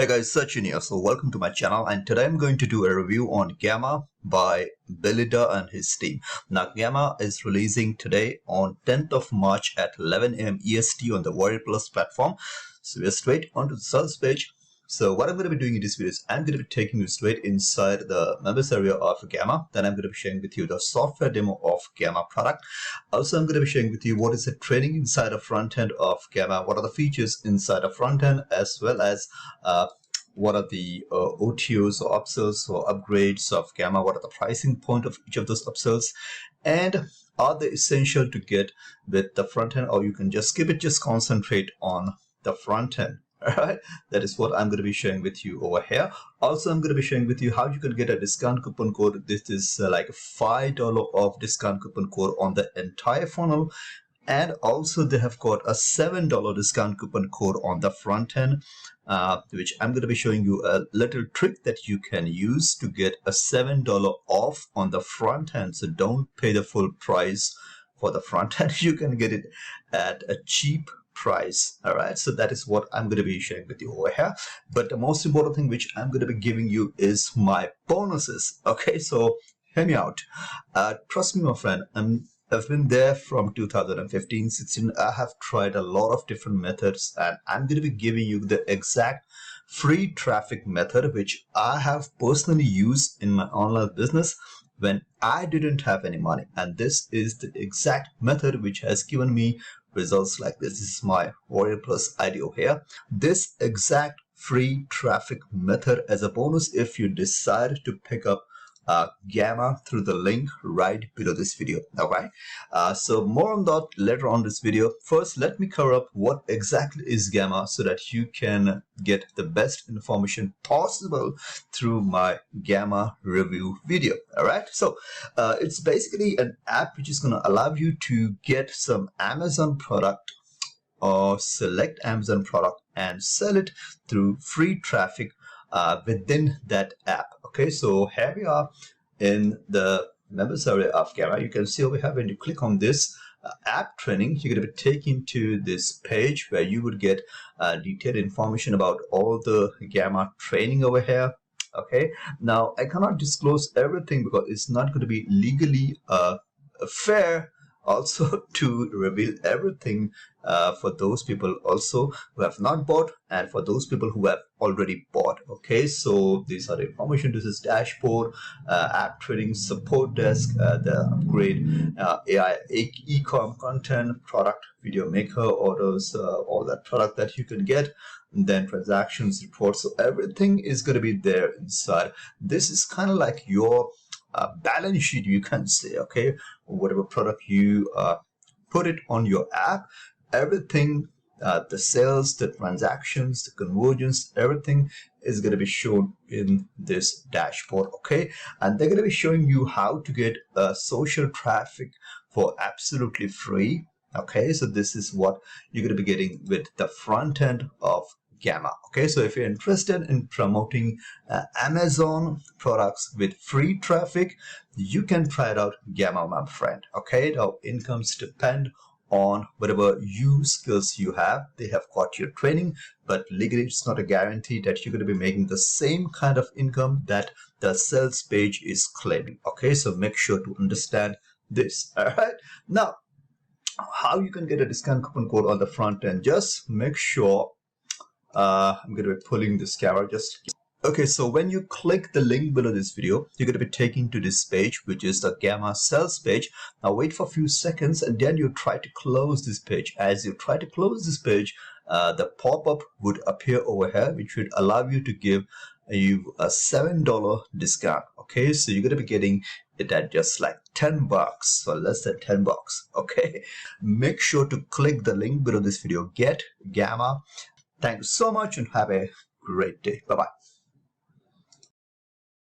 Hey guys, Sachin here. So welcome to my channel, and today I'm going to do a review on Gamma by Belida and his team. Now Gamma is releasing today on 10th of March at 11 AM EST on the Warrior Plus platform. So we're straight onto the sales page. So what I'm going to be doing in this video is I'm going to be taking you straight inside the members area of Gamma. Then I'm going to be sharing with you the software demo of Gamma product. Also, I'm going to be sharing with you what is the training inside the front end of Gamma, what are the features inside the front end, as well as what are the OTOs or upsells or upgrades of Gamma, what are the pricing point of each of those upsells, and are they essential to get with the front end, or you can just skip it, just concentrate on the front end. All right, that is what I'm going to be sharing with you over here. Also, I'm going to be sharing with you how you can get a discount coupon code. This is like a $5 off discount coupon code on the entire funnel. And also they have got a $7 discount coupon code on the front end, which I'm going to be showing you a little trick that you can use to get a $7 off on the front end. So don't pay the full price for the front end. You can get it at a cheap price. All right, so that is what I'm going to be sharing with you over here. But the most important thing which I'm going to be giving you is my bonuses. Okay, so hear me out. Trust me, my friend, I've been there from 2015-16. I have tried a lot of different methods, and I'm going to be giving you the exact free traffic method which I have personally used in my online business when I didn't have any money. And this is the exact method which has given me results like this. This is my Warrior Plus ID over here. This exact free traffic method as a bonus if you decide to pick up Gamma through the link right below this video. All right, so more on that later on this video. First, let me cover up what exactly is Gamma so that you can get the best information possible through my Gamma review video. All right, so it's basically an app which is going to allow you to get some Amazon product or select Amazon product and sell it through free traffic within that app. Okay, so here we are in the members area of Gamma. You can see over here when you click on this app training, you're going to be taken to this page where you would get detailed information about all the Gamma training over here. Okay, now I cannot disclose everything because it's not going to be legally fair also to reveal everything for those people also who have not bought and for those people who have already bought. Okay, so these are the information. This is dashboard, app trading, support desk, the upgrade, AI e-com content, product, video maker orders, all that product that you can get, and then transactions reports. So everything is going to be there inside. This is kind of like your balance sheet, you can say. Okay, whatever product you put it on your app, everything, the sales, the transactions, the conversions, everything is going to be shown in this dashboard. Okay, and they're going to be showing you how to get social traffic for absolutely free. Okay, so this is what you're going to be getting with the front end of Gamma. Okay, so if you're interested in promoting Amazon products with free traffic, you can try it out, Gamma, my friend. Okay, now incomes depend on whatever skills you have. They have got your training, but legally it's not a guarantee that you're going to be making the same kind of income that the sales page is claiming. Okay, so make sure to understand this. All right, now how you can get a discount coupon code on the front end, just make sure I'm going to be pulling this camera just. Okay, so when you click the link below this video, you're going to be taken to this page, which is the Gamma sales page. Now wait for a few seconds and then you try to close this page. As you try to close this page, the pop-up would appear over here, which would allow you to give you a $7 discount. Okay, so you're going to be getting it at just like 10 bucks or less than 10 bucks. Okay, make sure to click the link below this video. Get Gamma. Thank you so much and have a great day. Bye-bye.